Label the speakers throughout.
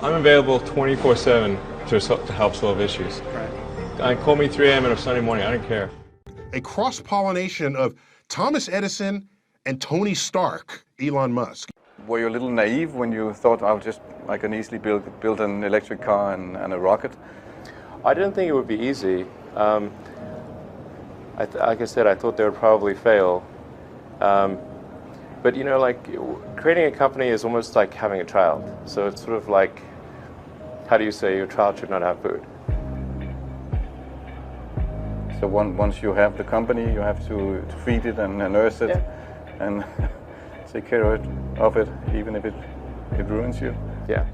Speaker 1: I'm available 24/7 to help solve issues. Call me 3 a.m. on a Sunday morning, I don't care.
Speaker 2: A cross-pollination of Thomas Edison and Tony Stark, Elon Musk.
Speaker 3: Were you a little naive when you thought I can easily build an electric car and a rocket?
Speaker 4: I didn't think it would be easy. Like I said, I thought they would probably fail. But you know, like creating a company is almost like having a child. So it's sort of like, how do you say your child should not have food?
Speaker 3: So once you have the company, you have to feed it and nurse it, and take care of it, even if it ruins you.
Speaker 4: Yeah.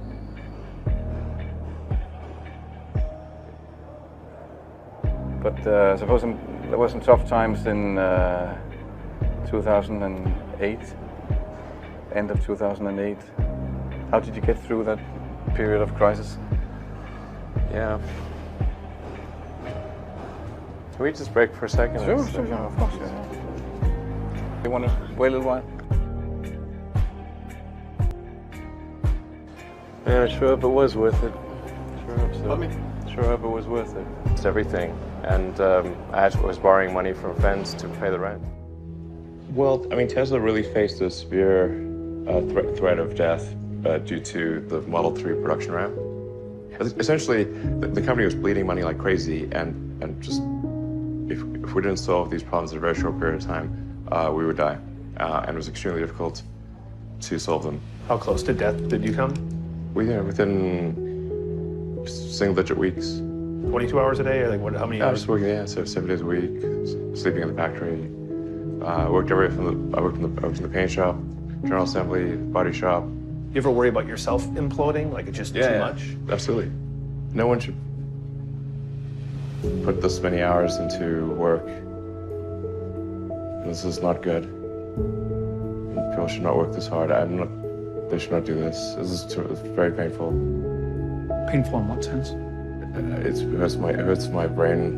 Speaker 3: But suppose there were some tough times in 2008, end of 2008. How did you get through that period of crisis?
Speaker 4: Yeah. Can we just break for a second?
Speaker 3: Sure, of course. You want to wait a little while?
Speaker 4: Man, I sure hope it was worth it. Sure hope it was worth it. It's everything. And I was borrowing money from friends to pay the rent. Well, I mean, Tesla really faced a severe threat of death due to the Model 3 production ramp. Essentially, the company was bleeding money like crazy, and just if we didn't solve these problems in a very short period of time, we would die. And it was extremely difficult to solve them.
Speaker 5: How close to death did you come?
Speaker 4: Within single-digit weeks.
Speaker 5: 22 hours a day, or like what? How many
Speaker 4: I
Speaker 5: hours?
Speaker 4: was working, so 7 days a week, sleeping in the factory. I worked everywhere I worked in the paint shop, general assembly, body shop.
Speaker 5: You ever worry about yourself imploding? Like it's just too much?
Speaker 4: Absolutely. No one should put this many hours into work. This is not good. People should not work this hard. They should not do this. It's very painful.
Speaker 6: Painful in what sense?
Speaker 4: It hurts my brain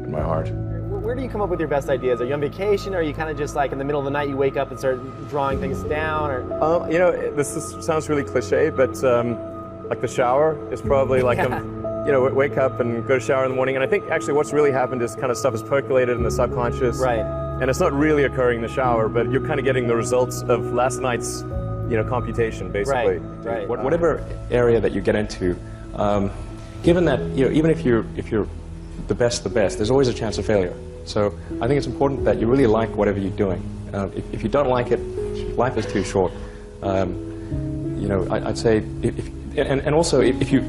Speaker 4: and my heart.
Speaker 7: Where do you come up with your best ideas? Are you on vacation, or are you kind of just like in the middle of the night you wake up and start drawing things down? Or
Speaker 4: You know, sounds really cliche, but like the shower is probably like you know, wake up and go to shower in the morning. And I think actually what's really happened is kind of stuff is percolated in the subconscious.
Speaker 7: Right.
Speaker 4: And it's not really occurring in the shower, but you're kind of getting the results of last night's, you know, computation, basically.
Speaker 7: Right.
Speaker 4: Whatever area that you get into, given that, you know, even if you're the best, there's always a chance of failure. So I think it's important that you really like whatever you're doing. If you don't like it, life is too short. You know, I'd say, and also if you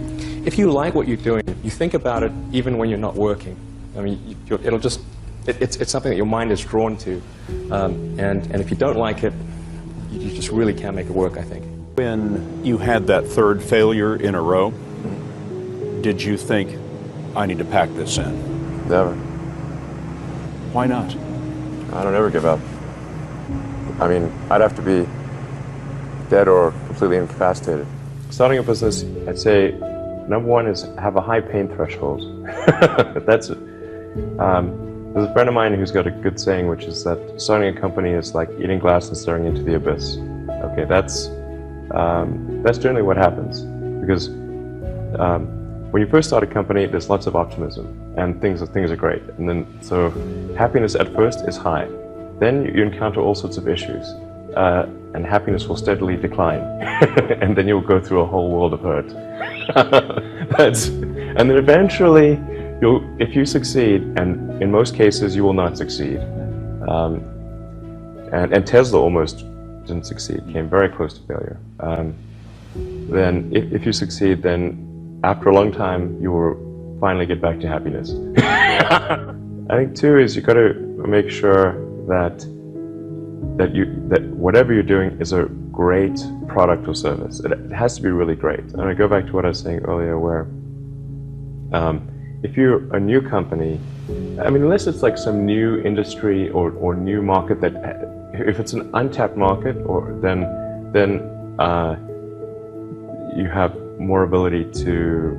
Speaker 4: like what you're doing, you think about it even when you're not working. I mean, it's something that your mind is drawn to, and if you don't like it, you just really can't make it work, I think.
Speaker 8: When you had that third failure in a row, did you think, I need to pack this in?
Speaker 4: Never.
Speaker 8: Why not?
Speaker 4: I don't ever give up. I mean, I'd have to be dead or completely incapacitated. Starting a business, I'd say, number one is have a high pain threshold. That's it. There's a friend of mine who's got a good saying, which is that starting a company is like eating glass and staring into the abyss. Okay, that's generally what happens, because when you first start a company, there's lots of optimism and things are great, and then so happiness at first is high. Then you encounter all sorts of issues, and happiness will steadily decline, and then you'll go through a whole world of hurt. And then eventually, if you succeed, and in most cases you will not succeed, and Tesla almost didn't succeed, came very close to failure. Then if you succeed, then after a long time you will finally get back to happiness. I think too is you got to make sure that whatever you're doing is a great product or service. It has to be really great. And I go back to what I was saying earlier, where if you're a new company, I mean, unless it's like some new industry or new market that, if it's an untapped market, or then you have more ability to,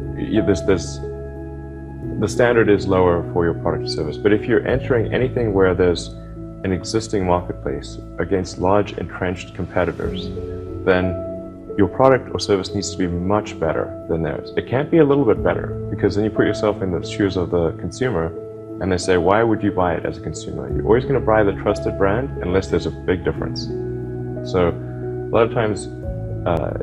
Speaker 4: the standard is lower for your product or service. But if you're entering anything where there's an existing marketplace against large entrenched competitors, then your product or service needs to be much better than theirs. It can't be a little bit better, because then you put yourself in the shoes of the consumer and they say, why would you buy it as a consumer? You're always going to buy the trusted brand unless there's a big difference. So a lot of times,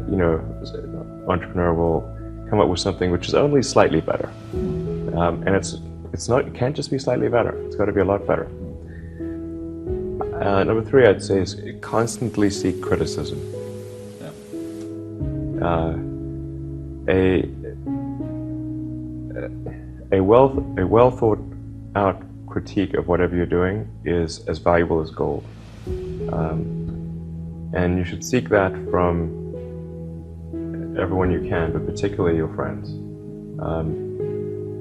Speaker 4: you know, an entrepreneur will come up with something which is only slightly better. And it can't just be slightly better. It's got to be a lot better. Number 3, I'd say, is constantly seek criticism. A well thought out critique of whatever you're doing is as valuable as gold. And you should seek that from everyone you can, but particularly your friends.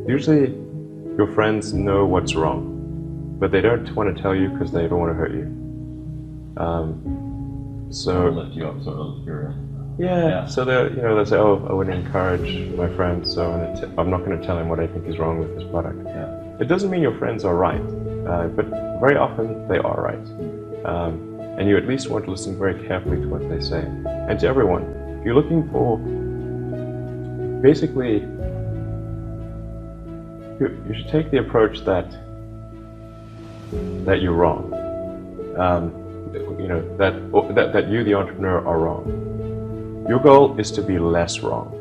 Speaker 4: Usually your friends know what's wrong, but they don't want to tell you because they don't want to hurt you. So
Speaker 9: lift you up, sort of.
Speaker 4: Yeah. So they say, oh, I would encourage my friend, so I'm not going to tell him what I think is wrong with his product.
Speaker 9: Yeah.
Speaker 4: It doesn't mean your friends are right, but very often they are right. And you at least want to listen very carefully to what they say. And to everyone, if you're looking for, basically, you should take the approach that you're wrong. You know, that you, the entrepreneur, are wrong. Your goal is to be less wrong.